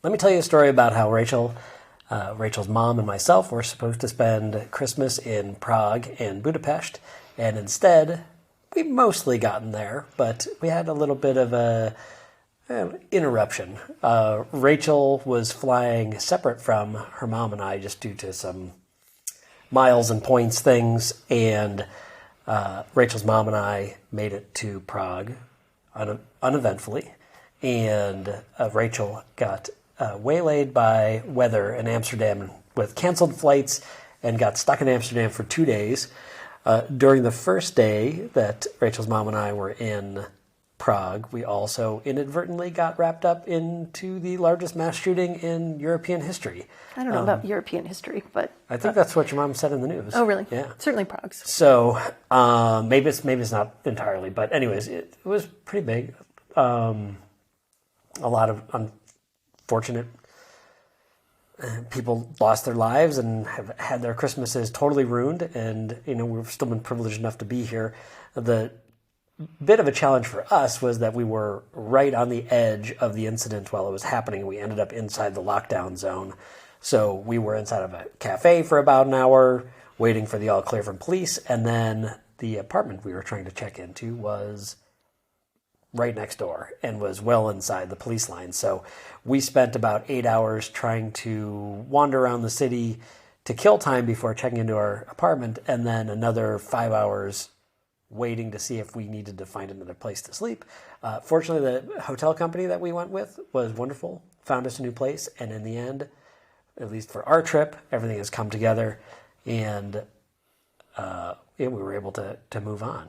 Let me tell you a story about how Rachel's mom and myself were supposed to spend Christmas in Prague and Budapest, and instead, we mostly gotten there, but we had a little bit of an interruption. Rachel was flying separate from her mom and I just due to some miles and points things, and Rachel's mom and I made it to Prague uneventfully, and Rachel got waylaid by weather in Amsterdam with canceled flights and got stuck in Amsterdam for 2 days. During the first day that Rachel's mom and I were in Prague, we also inadvertently got wrapped up into the largest mass shooting in European history. I don't know about European history, but I think that's what your mom said in the news. Oh, really? Yeah, certainly Prague's. So maybe it's not entirely, but anyways, it was pretty big. A lot of unfortunate people lost their lives and have had their Christmases totally ruined. And we've still been privileged enough to be here. The bit of a challenge for us was that we were right on the edge of the incident while it was happening. We ended up inside the lockdown zone. So we were inside of a cafe for about an hour waiting for the all clear from police. And then the apartment we were trying to check into was right next door and was well inside the police line. So we spent about 8 hours trying to wander around the city to kill time before checking into our apartment, and then another 5 hours waiting to see if we needed to find another place to sleep. Fortunately, the hotel company that we went with was wonderful, found us a new place, and in the end, at least for our trip, everything has come together, and we were able to move on.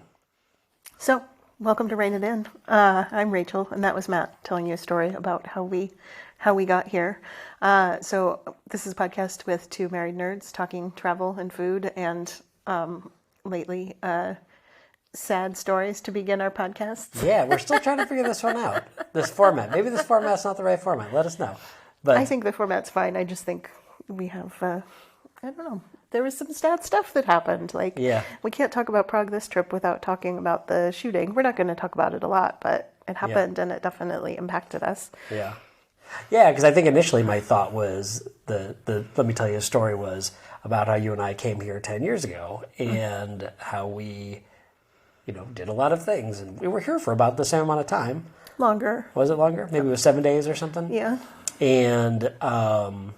So, welcome to Rein It In. I'm Rachel, and that was Matt telling you a story about how we got here. So this is a podcast with two married nerds talking travel and food and lately sad stories to begin our podcasts. Yeah, we're still trying to figure this one out. This format. Maybe this format's not the right format. Let us know. But I think the format's fine. I just think we have, I don't know. There was some sad stuff that happened. We can't talk about Prague this trip without talking about the shooting. We're not going to talk about it a lot, but it happened and it definitely impacted us. Yeah. Yeah, because I think initially my thought was let me tell you a story was about how you and I came here 10 years ago and how we, did a lot of things. And we were here for about the same amount of time. Longer. Was it longer? Maybe it was 7 days or something? Yeah. And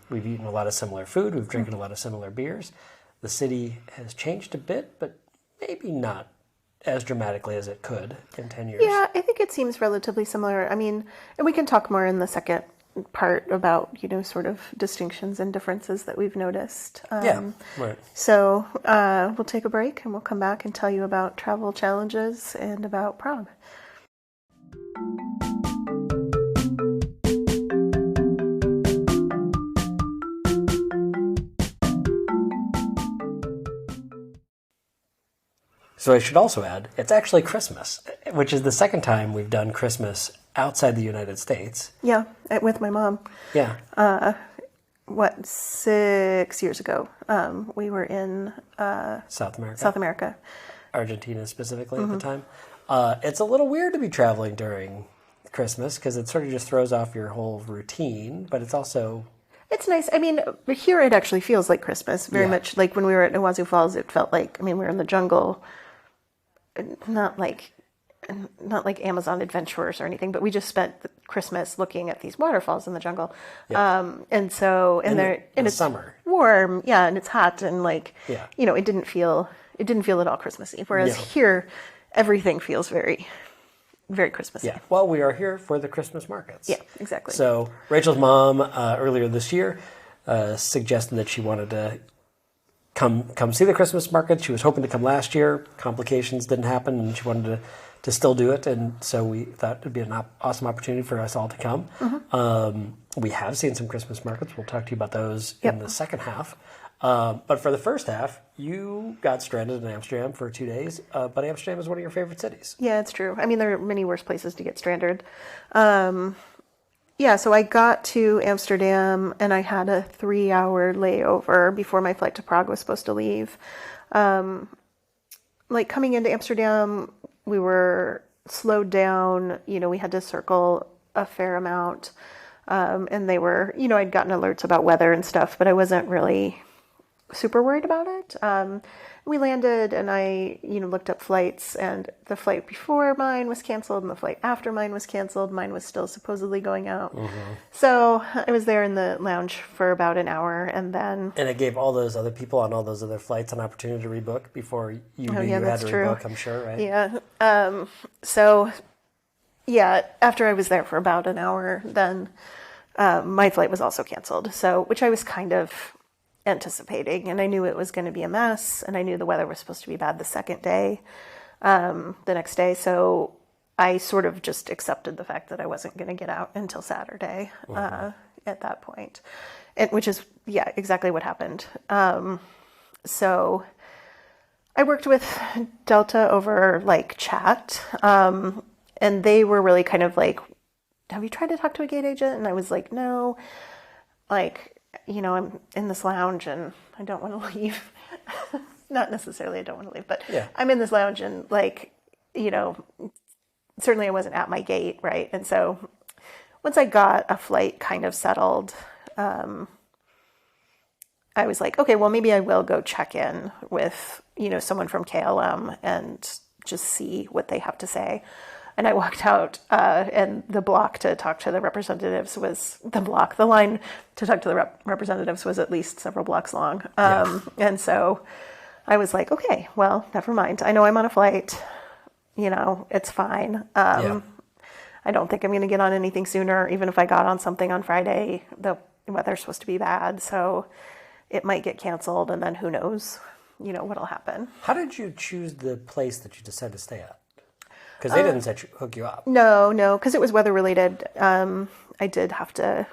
we've eaten a lot of similar food. We've drinking a lot of similar beers. The city has changed a bit, but maybe not as dramatically as it could in 10 years. Yeah, I think it seems relatively similar. I mean, and we can talk more in the second part about, sort of distinctions and differences that we've noticed. Right. So we'll take a break and we'll come back and tell you about travel challenges and about Prague. So I should also add, it's actually Christmas, which is the second time we've done Christmas outside the United States. Yeah, with my mom. Yeah. 6 years ago, we were in South America. South America. Argentina specifically at the time. It's a little weird to be traveling during Christmas because it sort of just throws off your whole routine, but it's also... It's nice. I mean, here it actually feels like Christmas, very much like when we were at Iguazu Falls, it felt like, we were in the jungle, not like Amazon adventurers or anything, but we just spent Christmas looking at these waterfalls in the jungle. Yeah. And so, and it's summer, warm. Yeah. And it's hot and it didn't feel at all Christmassy. Whereas here, everything feels very, very Christmassy. Yeah. Well, we are here for the Christmas markets. Yeah, exactly. So Rachel's mom, earlier this year, suggested that she wanted to come see the Christmas market. She was hoping to come last year. Complications didn't happen, and she wanted to still do it. And so we thought it would be an awesome opportunity for us all to come. Mm-hmm. We have seen some Christmas markets. We'll talk to you about those in the second half. But for the first half, you got stranded in Amsterdam for 2 days. But Amsterdam is one of your favorite cities. Yeah, it's true. I mean, there are many worse places to get stranded. So I got to Amsterdam and I had a 3-hour layover before my flight to Prague was supposed to leave. Coming into Amsterdam, we were slowed down. We had to circle a fair amount. And they were, I'd gotten alerts about weather and stuff, but I wasn't really super worried about it. We landed and I, looked up flights, and the flight before mine was canceled and the flight after mine was canceled. Mine was still supposedly going out. So I was there in the lounge for about an hour, and then... And it gave all those other people on all those other flights an opportunity to rebook before you knew you had to rebook, I'm sure, right? Yeah. After I was there for about an hour, then my flight was also canceled. So, which I was kind of anticipating, and I knew it was going to be a mess, and I knew the weather was supposed to be bad the next day. So I sort of just accepted the fact that I wasn't going to get out until Saturday at that point, which is, exactly what happened. So I worked with Delta over chat, and they were really kind of like, have you tried to talk to a gate agent? And I was like, no, I'm in this lounge and I don't want to leave. Not necessarily I don't want to leave, but I'm in this lounge and certainly I wasn't at my gate, right? And so once I got a flight kind of settled, I was like, okay, well, maybe I will go check in with, someone from KLM and just see what they have to say. And I walked out, and the block to talk to the representatives the line to talk to the representatives was at least several blocks long. And so I was like, okay, well, never mind. I know I'm on a flight, it's fine. I don't think I'm going to get on anything sooner. Even if I got on something on Friday, the weather's supposed to be bad. So it might get canceled, and then who knows, what'll happen. How did you choose the place that you decided to stay at? Because they didn't hook you up. No, because it was weather related. I did have to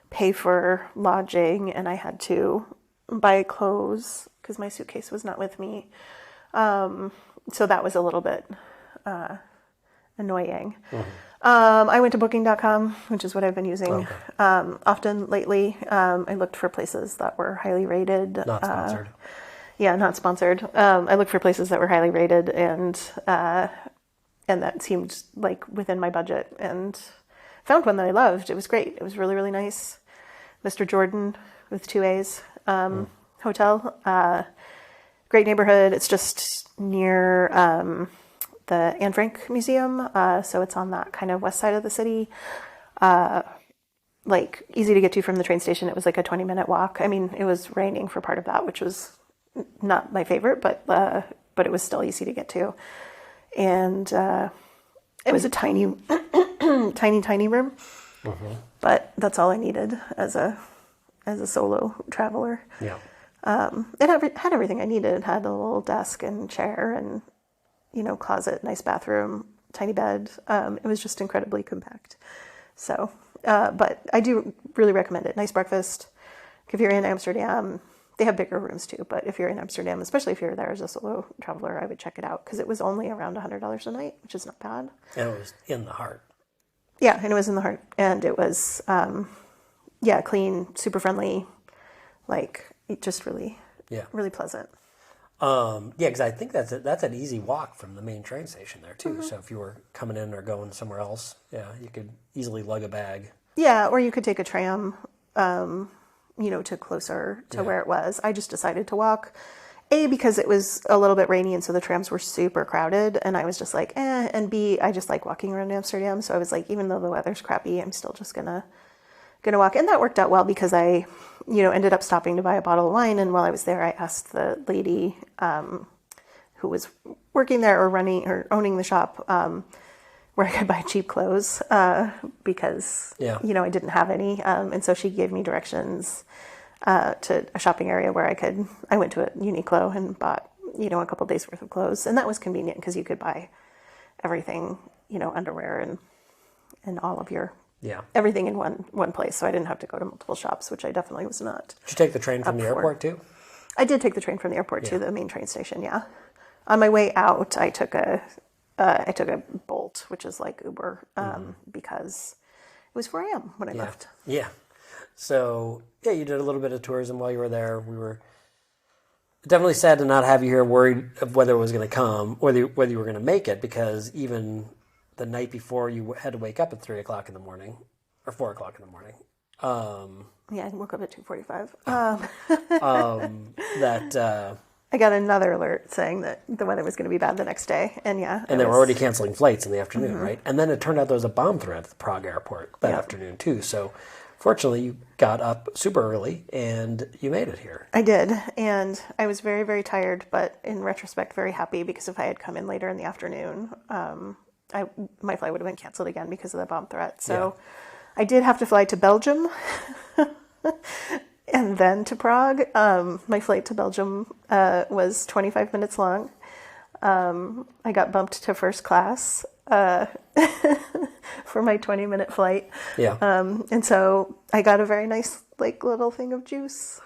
pay for lodging, and I had to buy clothes because my suitcase was not with me. So that was a little bit annoying. I went to booking.com, which is what I've been using often lately. I looked for places that were highly rated. Not sponsored. Not sponsored. I looked for places that were highly rated, and that seemed like within my budget, and found one that I loved. It was great. It was really, really nice. Mr. Jordan with 2 A's hotel. Great neighborhood. It's just near the Anne Frank Museum. So it's on that kind of west side of the city. Easy to get to from the train station. It was like a 20-minute walk. I mean, it was raining for part of that, which was not my favorite, but it was still easy to get to. And it was a tiny, tiny room, but that's all I needed as a solo traveler. Yeah. It had everything I needed. It had a little desk and chair and, closet, nice bathroom, tiny bed. It was just incredibly compact. So, but I do really recommend it. Nice breakfast. If you're in Amsterdam, they have bigger rooms too, but if you're in Amsterdam, especially if you're there as a solo traveler, I would check it out because it was only around $100 a night, which is not bad. And it was in the heart. Yeah, and it was in the heart. And it was, clean, super friendly, just really, really pleasant. Because I think that's an easy walk from the main train station there too. So if you were coming in or going somewhere else, you could easily lug a bag. Yeah, or you could take a tram, to closer to where it was. I just decided to walk, A, because it was a little bit rainy and so the trams were super crowded, and I was just like, and B, I just like walking around Amsterdam, so I was like, even though the weather's crappy, I'm still just gonna walk. And that worked out well because I, ended up stopping to buy a bottle of wine, and while I was there, I asked the lady who was working there or owning the shop where I could buy cheap clothes because, I didn't have any. And so she gave me directions to a shopping area where I went to a Uniqlo and bought, a couple days worth of clothes. And that was convenient because you could buy everything, underwear and all of your, everything in one place. So I didn't have to go to multiple shops, which I definitely was not. Did you take the train from the airport too? I did take the train from the airport to the main train station. Yeah. On my way out, I took a Bolt, which is like Uber, because it was where I am when I left. Yeah. So, you did a little bit of tourism while you were there. We were definitely sad to not have you here worried of whether it was going to come, whether you were going to make it, because even the night before you had to wake up at 3 o'clock in the morning or 4 o'clock in the morning. Yeah, I woke up at 2:45. That I got another alert saying that the weather was going to be bad the next day, and they were already canceling flights in the afternoon, right? And then it turned out there was a bomb threat at the Prague airport that afternoon too. So fortunately, you got up super early and you made it here. I did, and I was very, very tired, but in retrospect, very happy because if I had come in later in the afternoon, my flight would have been canceled again because of the bomb threat. So I did have to fly to Belgium and then to Prague. My flight to Belgium was 25 minutes long. I got bumped to first class for my 20-minute flight. Yeah. And so I got a very nice little thing of juice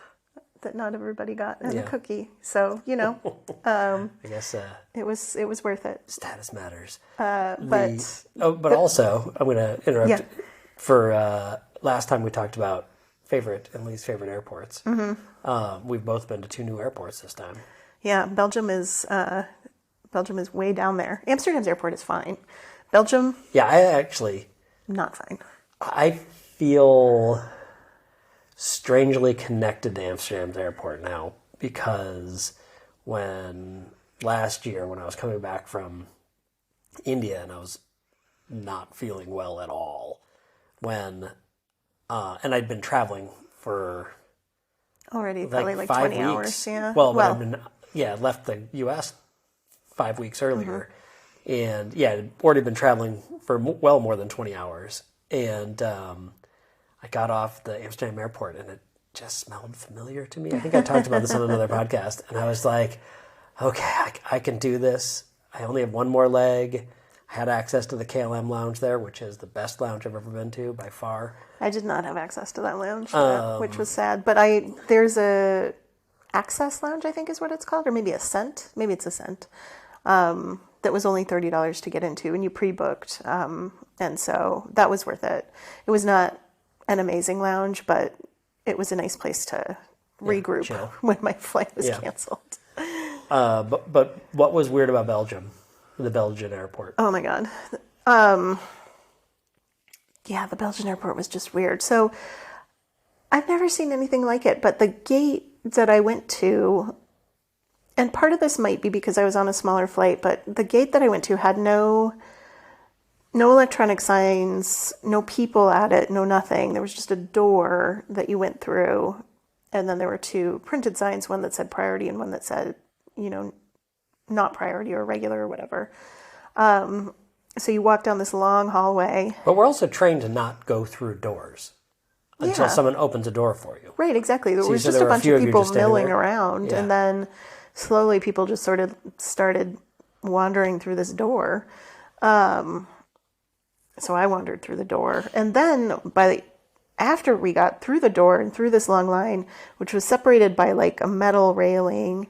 that not everybody got, and a cookie. So, I guess it was worth it. status matters. But Also, I'm going to interrupt for last time we talked about favorite and least favorite airports. We've both been to 2 new airports this time. yeah, Belgium is way down there. Amsterdam's airport is fine. Belgium, Yeah, I actually, not fine. I feel strangely connected to Amsterdam's airport now because last year when I was coming back from India and I was not feeling well at all, and I'd been traveling for Already probably 5 20 weeks. hours. Yeah. Well, I'd been left the U.S. 5 weeks earlier, and I'd already been traveling for well more than 20 hours, and I got off the Amsterdam airport, and it just smelled familiar to me. I think I talked about this on another podcast, and I was like, okay, I can do this. I only have one more leg. I had access to the KLM lounge there, which is the best lounge I've ever been to by far. I did not have access to that lounge, which was sad. But there's a access lounge, I think is what it's called, or maybe Ascent. Maybe it's Ascent. That was only $30 to get into, and you pre-booked. And so that was worth it. It was not an amazing lounge, but it was a nice place to regroup when my flight was canceled. But what was weird about Belgium, the Belgian airport? Oh my God. The Belgian airport was just weird. So I've never seen anything like it, but the gate that I went to, and part of this might be because I was on a smaller flight, but the gate that I went to had no electronic signs, no people at it, no nothing. There was just a door that you went through, and then there were 2 printed signs, one that said priority and one that said, not priority or regular or whatever. So you walk down this long hallway. But we're also trained to not go through doors until someone opens a door for you. Right, exactly. There was so just there a were a bunch few of of you people just standing milling there? around, Yeah. and then slowly people just sort of started wandering through this door. So I wandered through the door, and then after we got through the door and through this long line, which was separated by a metal railing,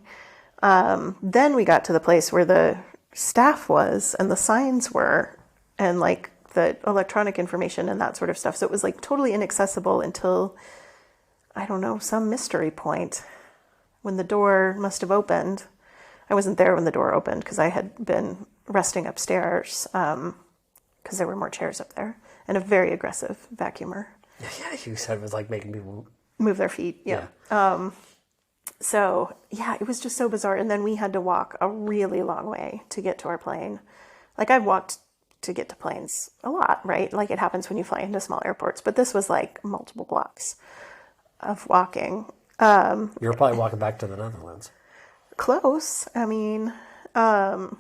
then we got to the place where the staff was and the signs were and the electronic information and that sort of stuff. So it was totally inaccessible until, I don't know, some mystery point when the door must have opened. I wasn't there when the door opened because I had been resting upstairs because there were more chairs up there and a very aggressive vacuumer. Yeah, you said it was making people move their feet. Yeah. So, it was just so bizarre. And then we had to walk a really long way to get to our plane. I've walked to get to planes a lot, right? It happens when you fly into small airports. But this was multiple blocks of walking. You were probably walking back to the Netherlands. Close. I mean, and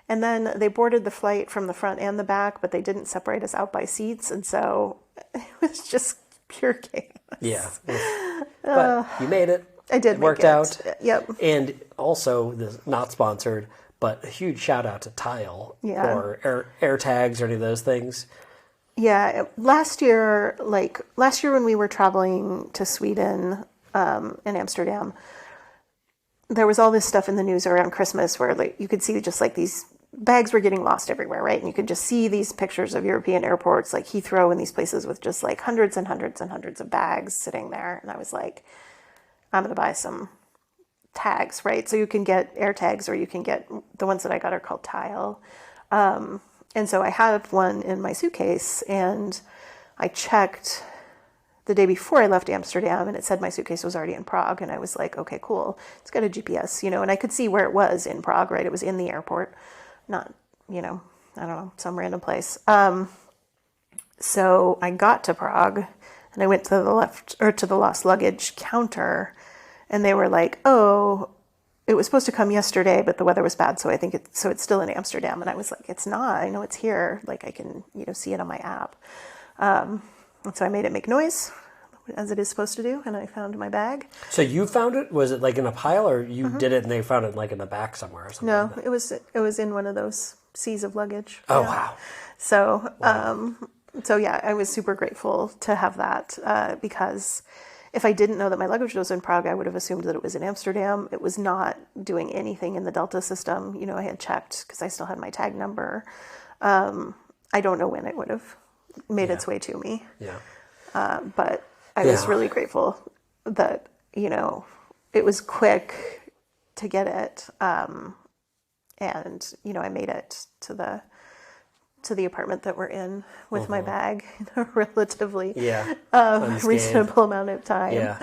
then they boarded the flight from the front and the back, but they didn't separate us out by seats. And so it was just pure chaos. Yeah. But you made it. I did. It worked out. Yep. And also, this not sponsored, but a huge shout out to Tile or air tags or any of those things. Yeah. Last year when we were traveling to Sweden and Amsterdam, there was all this stuff in the news around Christmas where you could see just these bags were getting lost everywhere, right? And you could just see these pictures of European airports like Heathrow and these places with just hundreds and hundreds and hundreds of bags sitting there. And I was like, I'm going to buy some tags, right? So you can get air tags or you can get the ones that I got are called Tile. And so I had one in my suitcase and I checked the day before I left Amsterdam, and it said my suitcase was already in Prague, and I was like, okay, cool. It's got a GPS, and I could see where it was in Prague, right? It was in the airport, not, I don't know, some random place. So I got to Prague, and I went to the lost luggage counter, and they were like, oh, it was supposed to come yesterday, but the weather was bad, so I think it's still in Amsterdam. And I was like, it's not. I know it's here. Like I can, see it on my app. And so I made it make noise, as it is supposed to do, and I found my bag. So you found it? Was it like in a pile, or you did it and they found it like in the back somewhere or something? No, like that? it was in one of those seas of luggage. Oh, yeah. Wow. So, so yeah, I was super grateful to have that because if I didn't know that my luggage was in Prague, I would have assumed that it was in Amsterdam. It was not doing anything in the Delta system. I had checked because I still had my tag number. I don't know when it would have made its way to me. Yeah. But I was really grateful that, it was quick to get it. And, I made it to the apartment that we're in with my bag in a relatively reasonable amount of time. Yeah.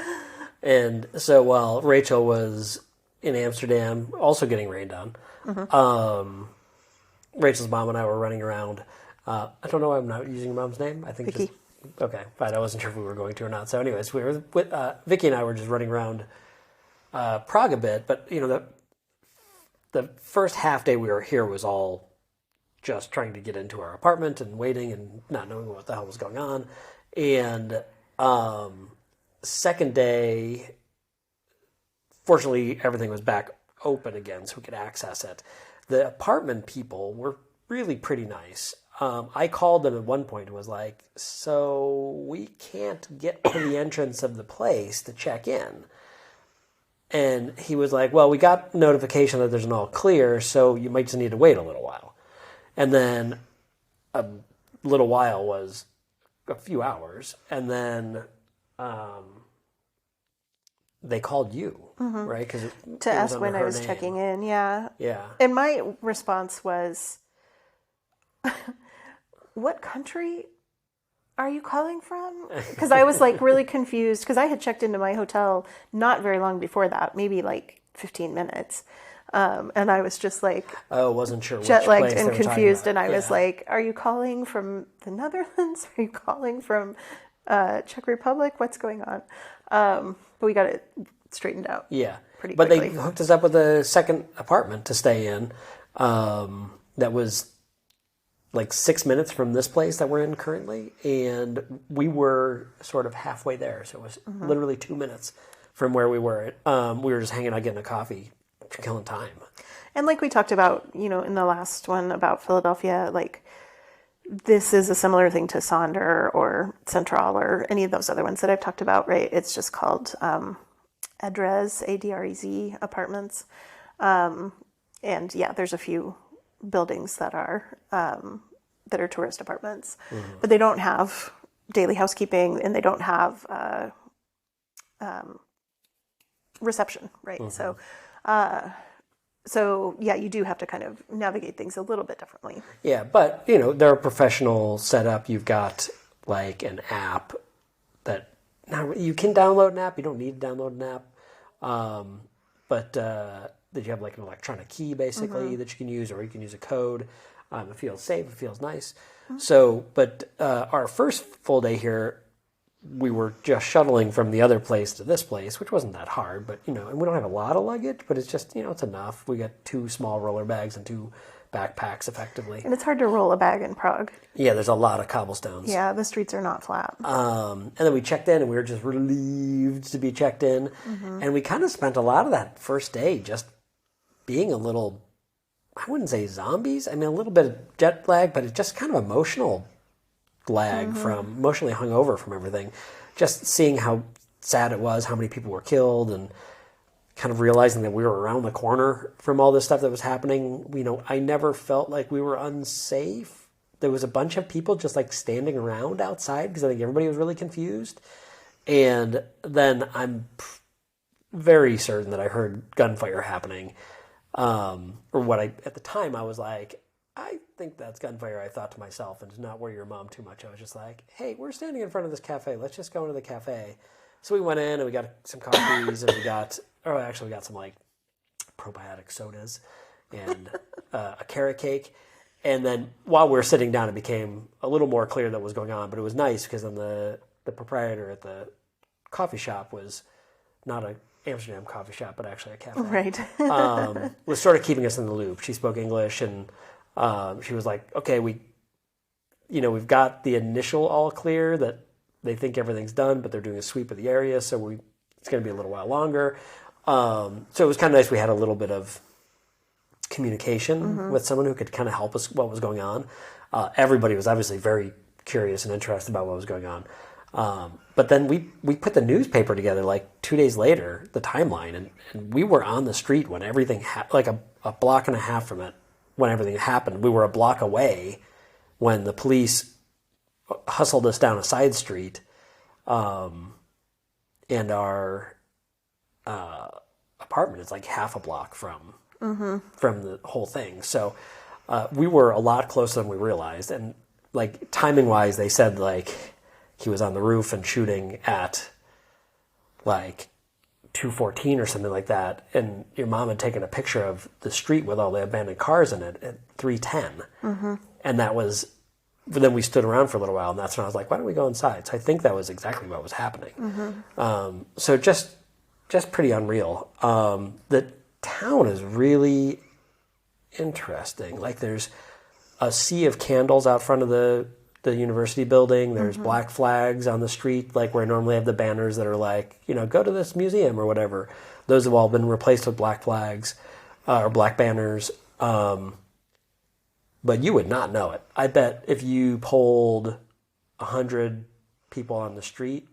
And so while Rachel was in Amsterdam, also getting rained on, Rachel's mom and I were running around. I don't know why I'm not using your mom's name. I think Vicky. Okay, fine. I wasn't sure if we were going to or not. So anyways, we were with Vicky and I were just running around Prague a bit, but the first half day we were here was all just trying to get into our apartment and waiting and not knowing what the hell was going on. And second day, fortunately, everything was back open again so we could access it. The apartment people were really pretty nice. I called them at one point and was like, so we can't get to the entrance of the place to check in. And he was like, well, we got notification that there's an all clear, so you might just need to wait a little while. And then a little while was a few hours. And then they called you, right? To ask when I was checking in, yeah. Yeah. And my response was, what country are you calling from? Because I was like really confused because I had checked into my hotel not very long before that, maybe like 15 minutes. And I was just like, wasn't sure, jet lagged and confused. And I was like, are you calling from the Netherlands? Are you calling from Czech Republic? What's going on? But we got it straightened out. Yeah. Pretty but quickly. They hooked us up with a second apartment to stay in. That was like 6 minutes from this place that we're in currently. And we were sort of halfway there. So it was literally 2 minutes from where we were. We were just hanging out, getting a coffee, killing time. And like we talked about, in the last one about Philadelphia, like this is a similar thing to Sonder or Central or any of those other ones that I've talked about, right? It's just called Adrez, ADREZ apartments. And yeah, there's a few buildings that are tourist apartments, but they don't have daily housekeeping and they don't have reception, right? So yeah, you do have to kind of navigate things a little bit differently. Yeah, but they're a professional setup. You've got like an app that now you can download an app. You don't need to download an app, but that you have like an electronic key basically that you can use, or you can use a code. It feels safe. It feels nice. So, but our first full day here, we were just shuttling from the other place to this place, which wasn't that hard, but, and we don't have a lot of luggage, but it's just, it's enough. We got 2 small roller bags and 2 backpacks effectively. And it's hard to roll a bag in Prague. Yeah, there's a lot of cobblestones. Yeah, the streets are not flat. And then we checked in and we were just relieved to be checked in. And we kind of spent a lot of that first day just being a little, I wouldn't say zombies. I mean, a little bit of jet lag, but it's just kind of emotional lag from emotionally hungover from everything. Just seeing how sad it was, how many people were killed, and kind of realizing that we were around the corner from all this stuff that was happening. I never felt like we were unsafe. There was a bunch of people just like standing around outside because I think everybody was really confused. And then I'm very certain that I heard gunfire happening. Or what at the time I was like, I think that's gunfire, I thought to myself, and to not worry your mom too much. I was just like, hey, we're standing in front of this cafe. Let's just go into the cafe. So we went in and we got some coffees and we got some like probiotic sodas and a carrot cake. And then while we were sitting down, it became a little more clear that what was going on. But it was nice because then the proprietor at the coffee shop was not a Amsterdam coffee shop, but actually a cafe. Right. Was sort of keeping us in the loop. She spoke English, and she was like, "Okay, we've got the initial all clear that they think everything's done, but they're doing a sweep of the area, so it's going to be a little while longer." So it was kind of nice. We had a little bit of communication with someone who could kind of help us what was going on. Everybody was obviously very curious and interested about what was going on. But then we put the newspaper together like 2 days later, the timeline, and we were on the street when everything like a block and a half from it when everything happened. We were a block away when the police hustled us down a side street, and our apartment is like half a block from the whole thing. So we were a lot closer than we realized, and like timing wise, they said like he was on the roof and shooting at like 2:14 or something like that, and your mom had taken a picture of the street with all the abandoned cars in it at 3:10, and that was. But then we stood around for a little while, and that's when I was like, "Why don't we go inside?" So I think that was exactly what was happening. So just pretty unreal. The town is really interesting. Like there's a sea of candles out front of the university building. There's black flags on the street, like where I normally have the banners that are like, go to this museum or whatever. Those have all been replaced with black flags or black banners. But you would not know it. I bet if you polled 100 people on the street,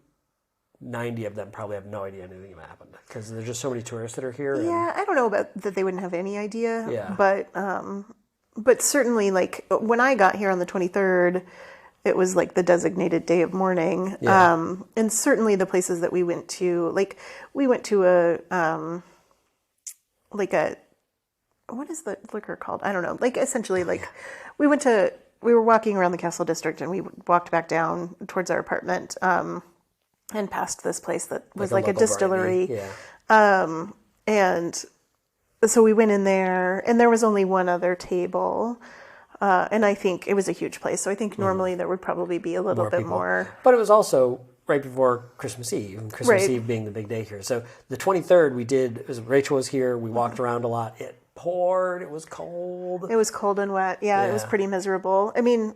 90 of them probably have no idea anything happened because there's just so many tourists that are here. Yeah, I don't know about that they wouldn't have any idea. Yeah. But certainly, like when I got here on the 23rd, it was like the designated day of mourning. Yeah. And certainly the places that we went to, like we went to what is the liquor called? I don't know. Like essentially, like we were walking around the Castle District and we walked back down towards our apartment and past this place that was like a distillery. Yeah. And so we went in there and there was only one other table. And I think it was a huge place. So I think normally there would probably be a little bit more. But it was also right before Christmas Eve, and Christmas Eve being the big day here. So the 23rd Rachel was here. We walked around a lot. It poured. It was cold. It was cold and wet. Yeah, it was pretty miserable. I mean,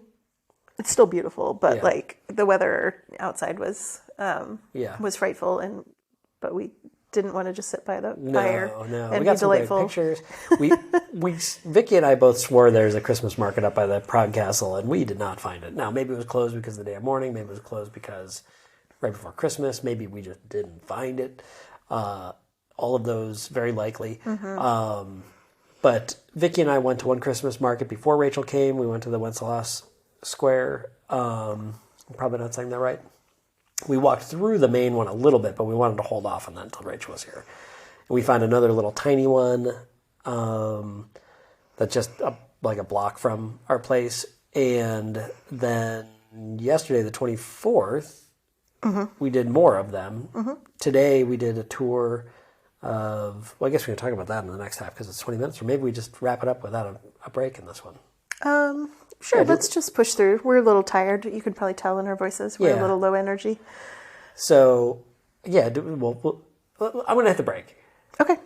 it's still beautiful, but like the weather outside was frightful, but we didn't want to just sit by the fire. No, and we got some great pictures. Vicky and I both swore there's a Christmas market up by the Prague Castle, and we did not find it. Now, maybe it was closed because of the day of mourning. Maybe it was closed because right before Christmas. Maybe we just didn't find it. All of those, very likely. But Vicky and I went to one Christmas market before Rachel came. We went to the Wenceslas Square. I'm probably not saying that right. We walked through the main one a little bit, but we wanted to hold off on that until Rachel was here. And we found another little tiny one that's just like a block from our place. And then yesterday, the 24th, we did more of them. Today, we did a tour of, well, I guess we can talk about that in the next half because it's 20 minutes, or maybe we just wrap it up without a break in this one. Sure, let's just push through. We're a little tired. You could probably tell in our voices. We're a little low energy. So, yeah, I'm going to hit the break. Okay.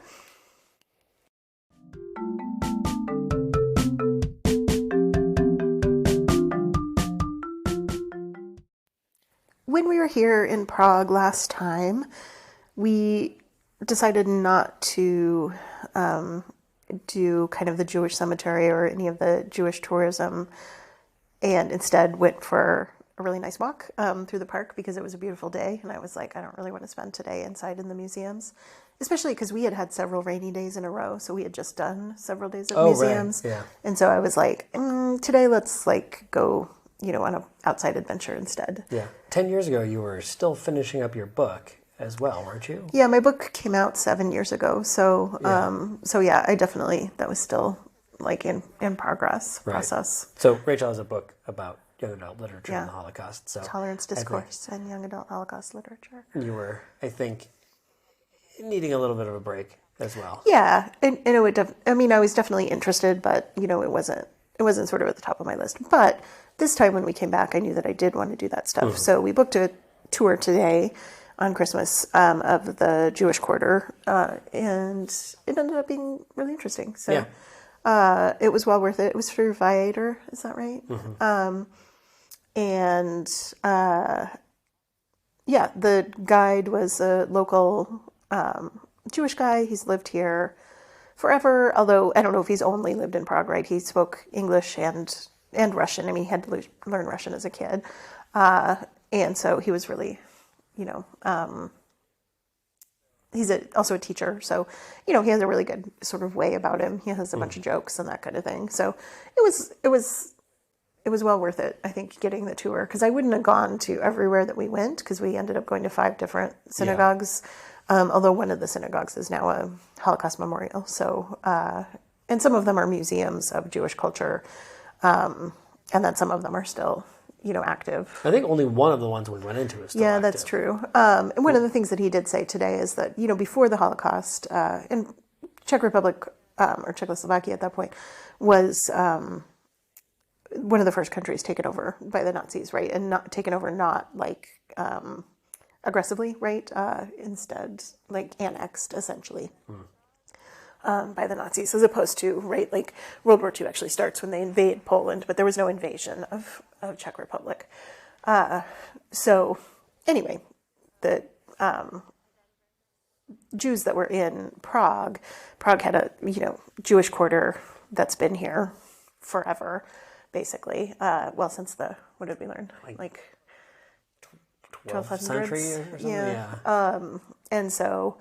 When we were here in Prague last time, we decided not to do kind of the Jewish cemetery or any of the Jewish tourism, and instead went for a really nice walk through the park because it was a beautiful day. And I was like, I don't really want to spend today inside in the museums, especially because we had had several rainy days in a row. So we had just done several days of museums. Right. Yeah. And so I was like, today let's like go, on an outside adventure instead. Yeah. 10 years ago, you were still finishing up your book as well, weren't you? Yeah, my book came out 7 years ago. So, I definitely, that was still like in process. So Rachel has a book about young adult literature and the Holocaust. So Tolerance, Discourse, and Young Adult Holocaust Literature. You were, I think, needing a little bit of a break as well. Yeah, and it would. I was definitely interested, but it wasn't sort of at the top of my list. But this time when we came back, I knew that I did want to do that stuff. So we booked a tour today on Christmas of the Jewish Quarter, and it ended up being really interesting. So it was well worth it. It was through Viator, is that right? The guide was a local Jewish guy. He's lived here forever, although I don't know if he's only lived in Prague, right? He spoke English and Russian. I mean, he had to learn Russian as a kid. And so he was really, he's also a teacher. So, he has a really good sort of way about him. He has a bunch of jokes and that kind of thing. So it was well worth it, I think, getting the tour, because I wouldn't have gone to everywhere that we went, because we ended up going to 5 different synagogues. Although one of the synagogues is now a Holocaust memorial. So, and some of them are museums of Jewish culture. And then some of them are still, active. I think only one of the ones we went into is still active. That's true. And one of the things that he did say today is that, before the Holocaust, in Czech Republic, or Czechoslovakia at that point, was one of the first countries taken over by the Nazis, right? And not taken over, not like aggressively, right? Instead, like annexed, essentially. By the Nazis, as opposed to, right, like World War II actually starts when they invade Poland, but there was no invasion of Czech Republic. So anyway, the Jews that were in Prague had a, Jewish quarter that's been here forever, basically. Since what did we learn? Like 12th century or something? Yeah. And so,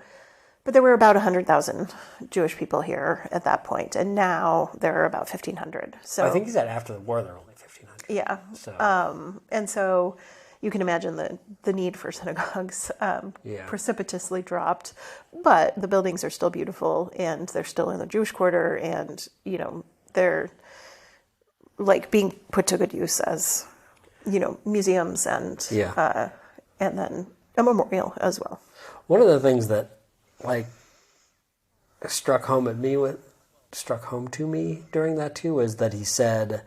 but there were about 100,000 Jewish people here at that point, and now there are about 1,500. So I think he said after the war there were only 1,500. Yeah. So. And so you can imagine the need for synagogues precipitously dropped, but the buildings are still beautiful, and they're still in the Jewish quarter, and they're like being put to good use as museums and then a memorial as well. One of the things that struck home to me during that too was that he said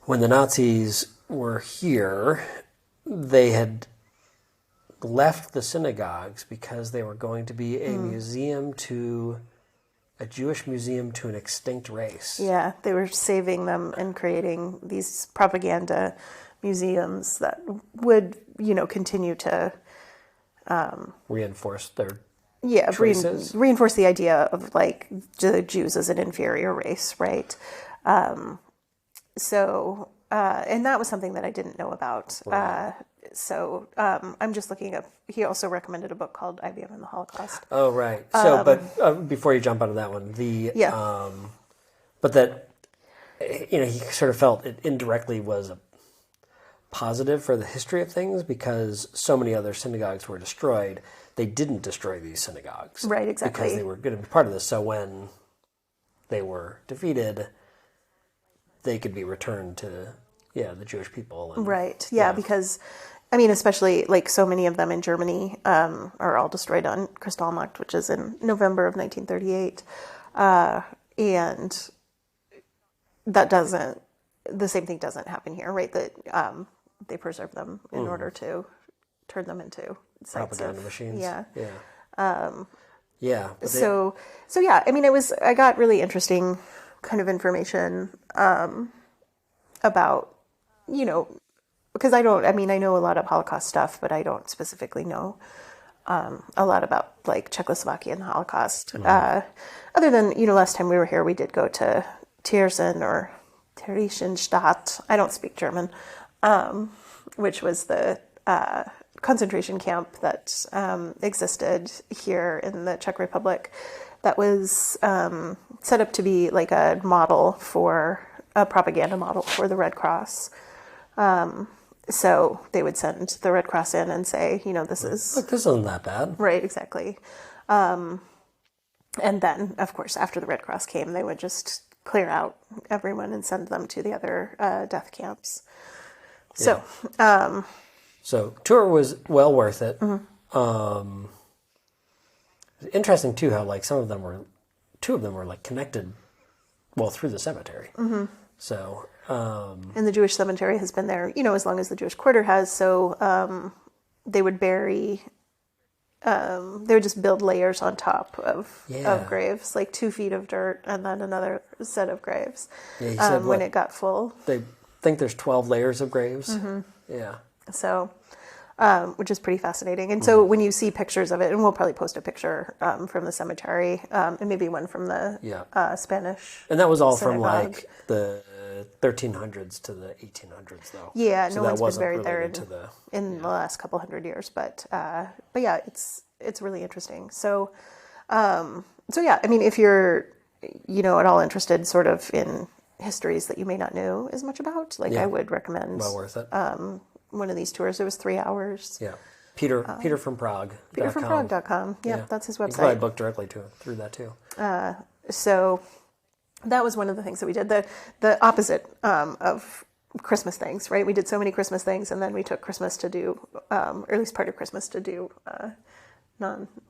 when the Nazis were here, they had left the synagogues because they were going to be a Jewish museum to an extinct race. Yeah, they were saving them and creating these propaganda museums that would, continue to reinforce their reinforce the idea of like the Jews as an inferior race, right? And that was something that I didn't know about. Right. I'm just looking up. He also recommended a book called IBM and the Holocaust. Oh, right. So, but before you jump onto that one, but that he sort of felt it indirectly was a positive for the history of things because so many other synagogues were destroyed. They didn't destroy these synagogues. Right, exactly. Because they were going to be part of this. So when they were defeated, they could be returned to, the Jewish people. And, right, because, especially like so many of them in Germany are all destroyed on Kristallnacht, which is in November of 1938. And the same thing doesn't happen here, right? That they preserve them in order to turn them into sites propaganda machines. Yeah. I got really interesting kind of information about, because I know a lot of Holocaust stuff, but I don't specifically know a lot about like Czechoslovakia and the Holocaust. Other than, last time we were here, we did go to Theresienstadt. I don't speak German, which was the concentration camp that existed here in the Czech Republic that was set up to be like a propaganda model for the Red Cross. So they would send the Red Cross in and say, this isn't that bad. Right, exactly. And then, of course, after the Red Cross came, they would just clear out everyone and send them to the other death camps. So, So tour was well worth it. Mm-hmm. Interesting too how like two of them were like connected, well, through the cemetery. Mm-hmm. So and the Jewish cemetery has been there, as long as the Jewish quarter has. So they would bury. They would just build layers on top of graves, like 2 feet of dirt, and then another set of graves. Yeah, he said when it got full. They think there's 12 layers of graves. Mm-hmm. Yeah. So, which is pretty fascinating. And so when you see pictures of it, and we'll probably post a picture from the cemetery, and maybe one from the Spanish. And that was all synagogue. from like the 1300s to the 1800s, though. Yeah, so no one's been buried really there in the last couple hundred years, but yeah, it's really interesting. So yeah, I mean, if you're at all interested, sort of in histories that you may not know as much about, I would recommend. Well worth it. One of these tours. It was 3 hours. Yeah, Peter from Prague. PeterFromPrague.com. Yeah, that's his website. You can probably book directly through that too. So that was one of the things that we did. The opposite of Christmas things, right? We did so many Christmas things, and then we took Christmas to do, or at least part of Christmas to do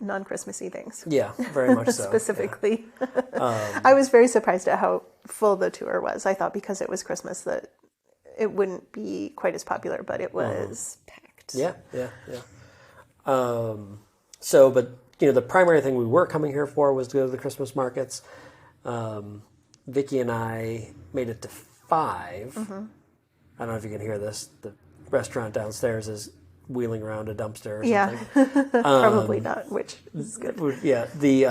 non-Christmassy things. Yeah, very much so. Specifically. Yeah. I was very surprised at how full the tour was. I thought because it was Christmas that it wouldn't be quite as popular, but it was packed. Yeah. But the primary thing we were coming here for was to go to the Christmas markets. Vicky and I made it to 5. Mm-hmm. I don't know if you can hear this. The restaurant downstairs is wheeling around a dumpster or something. Yeah, probably not, which is good. Yeah, we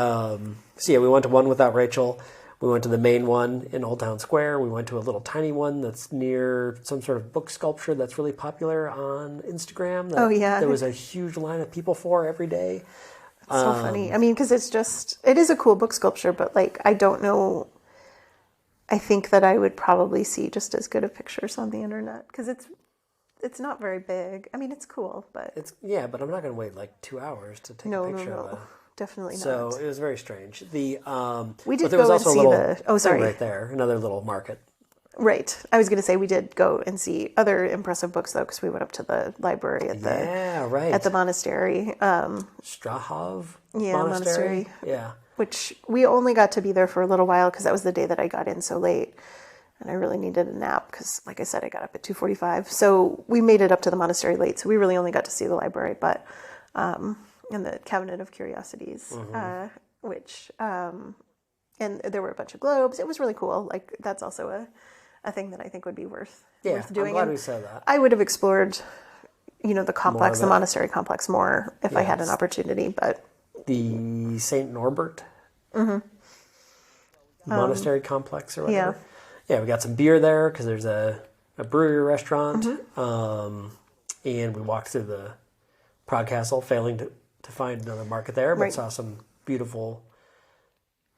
went to one without Rachel. We went to the main one in Old Town Square. We went to a little tiny one that's near some sort of book sculpture that's really popular on Instagram. There was a huge line of people for every day. It's so funny. I mean, because it is a cool book sculpture, but I don't know. I think that I would probably see just as good of pictures on the internet because it's not very big. I mean, it's cool, but but I'm not going to wait 2 hours to take a picture of it. Definitely not. So it was very strange. We did but there go was also and see a little sorry. right there, another little market. Right. I was going to say we did go and see other impressive books, though, because we went up to the library at the monastery. Strahov Monastery. Yeah. Which we only got to be there for a little while because that was the day that I got in so late. And I really needed a nap because, like I said, I got up at 2:45. So we made it up to the monastery late. So we really only got to see the library, but and the Cabinet of Curiosities, and there were a bunch of globes. It was really cool. That's also a thing that I think would be worth doing. I'm glad we said that. I would have explored, the complex, the monastery complex more if I had an opportunity. But the Saint Norbert monastery complex or whatever. Yeah, we got some beer there because there's a brewery restaurant, and we walked through the Prague Castle, failing to find another market there, but saw some beautiful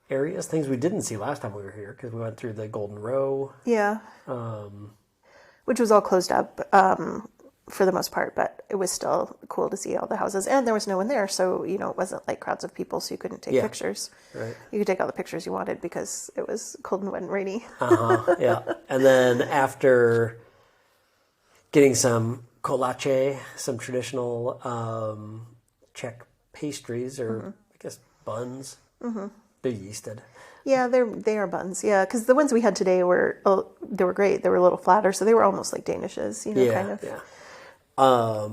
areas, things we didn't see last time we were here because we went through the Golden Row. Yeah. Which was all closed up for the most part, but it was still cool to see all the houses. And there was no one there, so, it wasn't like crowds of people, so you couldn't take pictures. Right. You could take all the pictures you wanted because it was cold and wet and rainy. Yeah. And then after getting some kolache, some traditional Czech pastries, or I guess buns. They're yeasted. Yeah, they are buns. Yeah, because the ones we had today were great. They were a little flatter, so they were almost like Danishes, kind of. Yeah.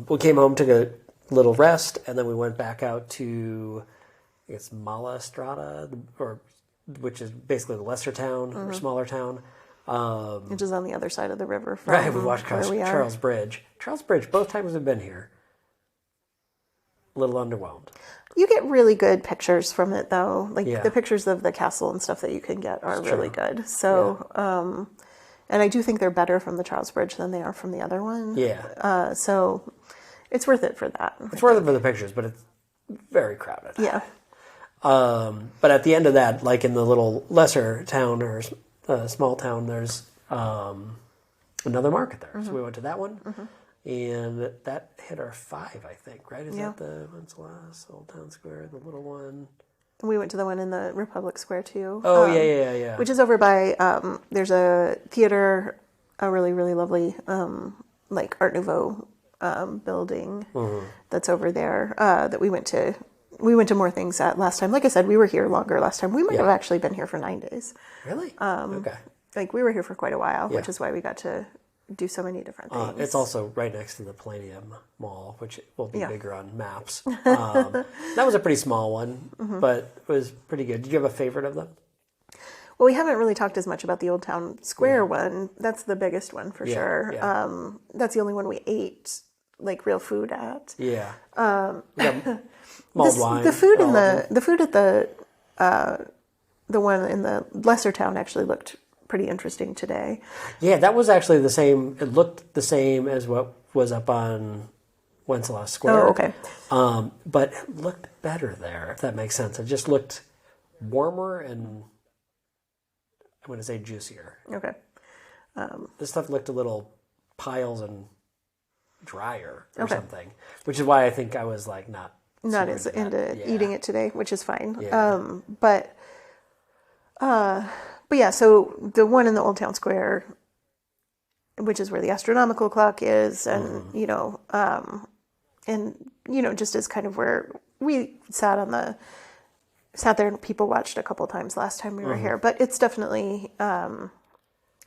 We came home, took a little rest, and then we went back out to, I guess, Mala Strada, which is basically the lesser town or smaller town. Which is on the other side of the river from right, we watched where we are. Charles Bridge. Charles Bridge, both times we've been here. A little underwhelmed. You get really good pictures from it, though. The pictures of the castle and stuff that you can get are really good. So, and I do think they're better from the Charles Bridge than they are from the other one. Yeah. So it's worth it for that. It's worth it for the pictures, but it's very crowded. Yeah. But at the end of that, like in the little lesser town or small town, there's another market there. So we went to that one. And that hit our 5, I think, right? Is that the Wenceslas, Old Town Square, the little one? We went to the one in the Republic Square too. Oh, yeah. Which is over by, there's a theater, a really, really lovely, like Art Nouveau building that's over there that we went to. We went to more things at last time. Like I said, we were here longer last time. We might have actually been here for 9 days. Really? Okay. Like we were here for quite a while, Yeah. which is why we got to do so many different things. It's also right next to the Palladium Mall, which will be bigger on maps. That was a pretty small one, but it was pretty good. Did you have a favorite of them? Well, we haven't really talked as much about the Old Town Square one. That's the biggest one for sure. Yeah. That's the only one we ate like real food at. Yeah. Mulled wine. The food in the food at the one in the lesser town actually looked pretty interesting today. Yeah, that was actually the same. It looked the same as what was up on Wenceslas Square. Oh, okay. But it looked better there, if that makes sense. It just looked warmer and I'm going to say juicier. Okay. This stuff looked a little piles and drier or something, which is why I think I was like not as into eating it today, which is fine. Yeah. But yeah, so the one in the Old Town Square, which is where the astronomical clock is, and just as kind of where we sat there and people watched a couple times last time we were here. But it's definitely, I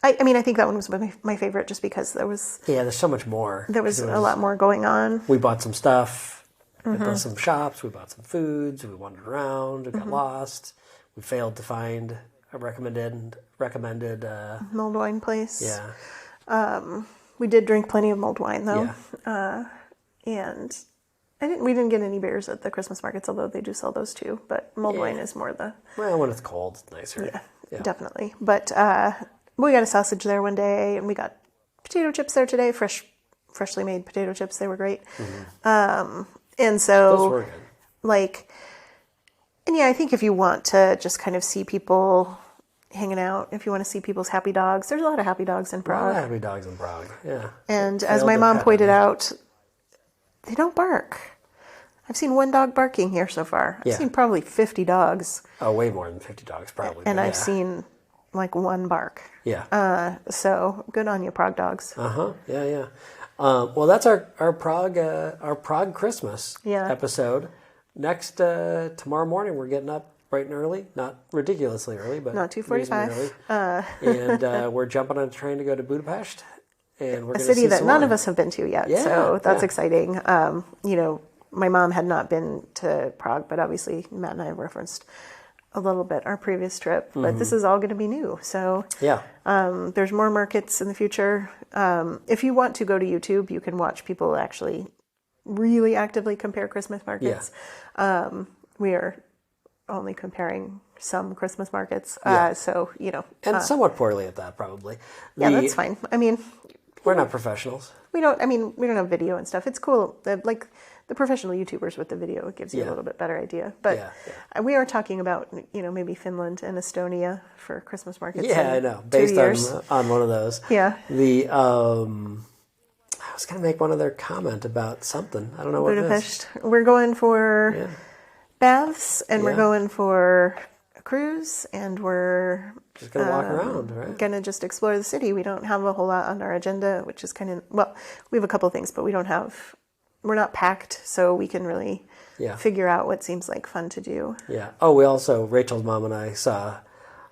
think that one was my favorite just because there's so much more. There was a lot more going on. We bought some stuff. We bought some shops. We bought some foods. We wandered around. We got lost. We failed to find a recommended Mulled wine place. Yeah. We did drink plenty of mulled wine though. Yeah. And we didn't get any beers at the Christmas markets, although they do sell those too. But mulled wine is more well, when it's cold, it's nicer. Yeah. Definitely. But we got a sausage there one day, and we got potato chips there today. Freshly made potato chips. They were great. And so, those were good. I think if you want to just kind of see people hanging out, if you want to see people's happy dogs, there's a lot of happy dogs in Prague. A lot of happy dogs in Prague, yeah. And as my mom pointed out, they don't bark. I've seen one dog barking here so far. I've seen probably 50 dogs. Oh, way more than 50 dogs, probably. And I've seen like one bark. Yeah. So good on you, Prague dogs. Yeah. Well, that's our Prague Christmas episode. Next tomorrow morning, we're getting up bright and early, not ridiculously early, but not 2:45. And we're jumping on a train to go to Budapest, and we're a city that none of us have been to yet. Yeah, so that's exciting. My mom had not been to Prague, but obviously Matt and I referenced a little bit our previous trip, but this is all going to be new. So there's more markets in the future. If you want to go to YouTube, you can watch people actually really actively compare Christmas markets. We are only comparing some Christmas markets. And somewhat poorly at that, probably. That's fine. I mean, we're not professionals. We don't have video and stuff. It's cool. The professional YouTubers with the video, it gives you a little bit better idea. But we are talking about, maybe Finland and Estonia for Christmas markets. Yeah, I know. Based on one of those. Yeah. I was going to make one other comment about something. I don't know what Budapest. It is. We're going for baths, and we're going for a cruise, and we're just going to walk around, right? Going to just explore the city. We don't have a whole lot on our agenda, which is kind of, we have a couple of things, but we're not packed, so we can really figure out what seems like fun to do. Yeah. Oh, we also, Rachel's mom and I saw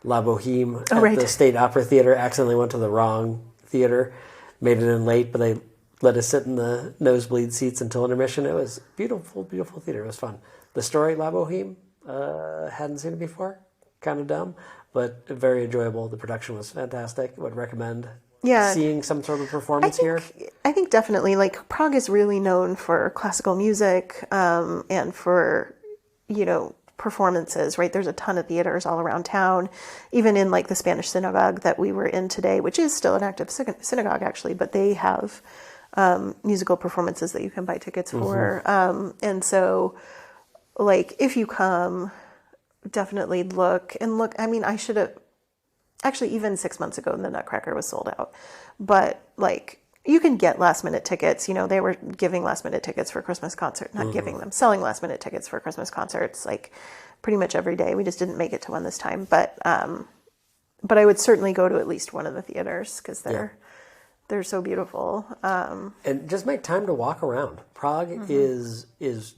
La Boheme at the State Opera Theater. Accidentally went to the wrong theater, made it in late, but they let us sit in the nosebleed seats until intermission. It was beautiful, beautiful theater. It was fun. The story, La Boheme, hadn't seen it before. Kind of dumb, but very enjoyable. The production was fantastic. Would recommend seeing some sort of performance here. I think definitely. Prague is really known for classical music and for, performances, right? There's a ton of theaters all around town, even in the Spanish synagogue that we were in today, which is still an active synagogue actually, but they have musical performances that you can buy tickets for. And so, if you come, definitely look. I mean, I should have, actually even 6 months ago, the Nutcracker was sold out. But you can get last minute tickets. They were giving last minute tickets for Christmas concert, not giving them, selling last minute tickets for Christmas concerts, like pretty much every day. We just didn't make it to one this time, but I would certainly go to at least one of the theaters because they're so beautiful. And just make time to walk around. Prague is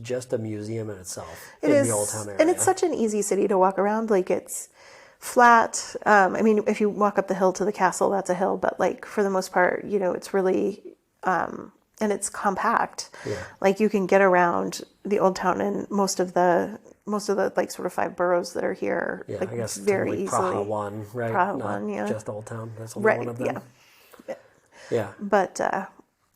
just a museum in itself the Old Town area. And it's such an easy city to walk around. Like, it's flat. I mean, if you walk up the hill to the castle, that's a hill. But, like, for the most part, it's really... and it's compact. Yeah. Like, you can get around the Old Town and most of the like sort of 5 boroughs that are here. Yeah, like, I guess very like easily. Praha 1, right? Praha Not 1, yeah. just Old Town. That's only one of them. Yeah. But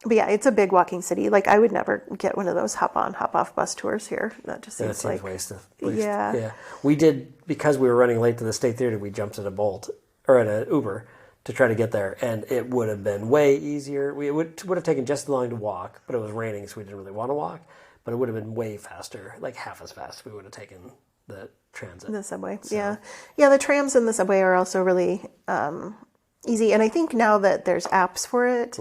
yeah, it's a big walking city. Like, I would never get one of those hop on, hop off bus tours here. That just seems like waste. Yeah. We did, because we were running late to the State Theater, we jumped at a Bolt or at an Uber to try to get there, and it would have been way easier. It would have taken just as long to walk, but it was raining, so we didn't really want to walk. But it would have been way faster, like half as fast. We would have taken the transit, the subway. So. Yeah. The trams and the subway are also really easy, and I think now that there's apps for it,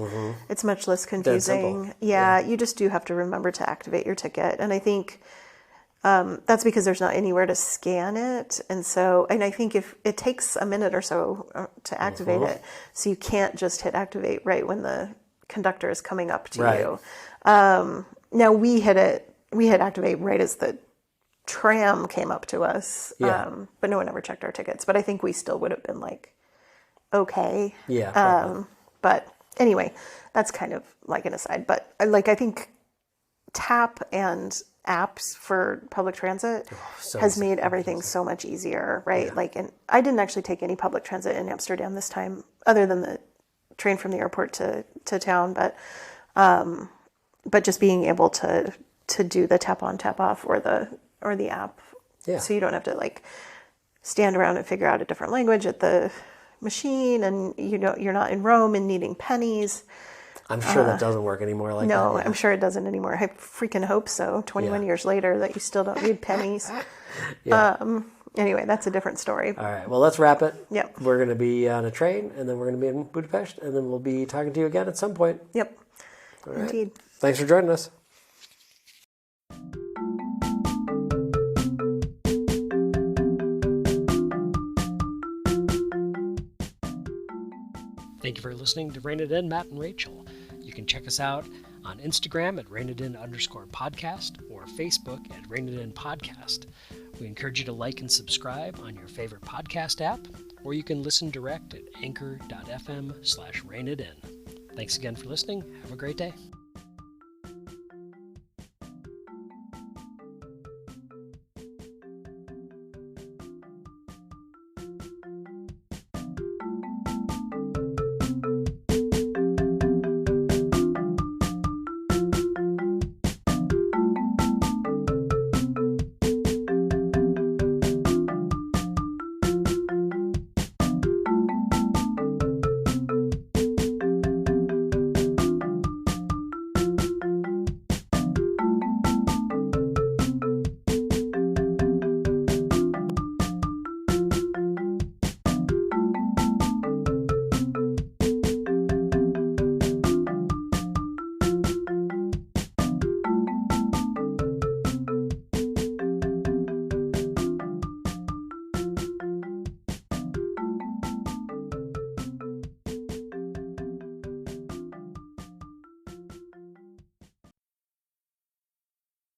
it's much less confusing. Yeah, you just do have to remember to activate your ticket, and I think that's because there's not anywhere to scan it, and I think if it takes a minute or so to activate it, so you can't just hit activate right when the conductor is coming up to you. Now we hit activate right as the tram came up to us, but no one ever checked our tickets. But I think we still would have been like, okay. Yeah. But anyway, that's kind of like an aside. But I think tap and apps for public transit has made everything so much easier, right? Yeah. And I didn't actually take any public transit in Amsterdam this time, other than the train from the airport to town. But just being able to do the tap on, tap off or the app, so you don't have to stand around and figure out a different language at the machine, and you're not in Rome and needing pennies. I'm sure that doesn't work anymore that. No, I'm sure it doesn't anymore. I freaking hope so. 21 years later, that you still don't need pennies. Anyway, that's a different story. All right, well, let's wrap it. Yep. We're going to be on a train, and then we're going to be in Budapest, and then we'll be talking to you again at some point. Yep. All right. Indeed. Thanks for joining us. Thank you for listening to Rein It In, Matt and Rachel. You can check us out on Instagram at ReinItIn_podcast or Facebook at Rein It In Podcast. We encourage you to like and subscribe on your favorite podcast app, or you can listen direct at anchor.fm/ReinItIn. Thanks again for listening. Have a great day.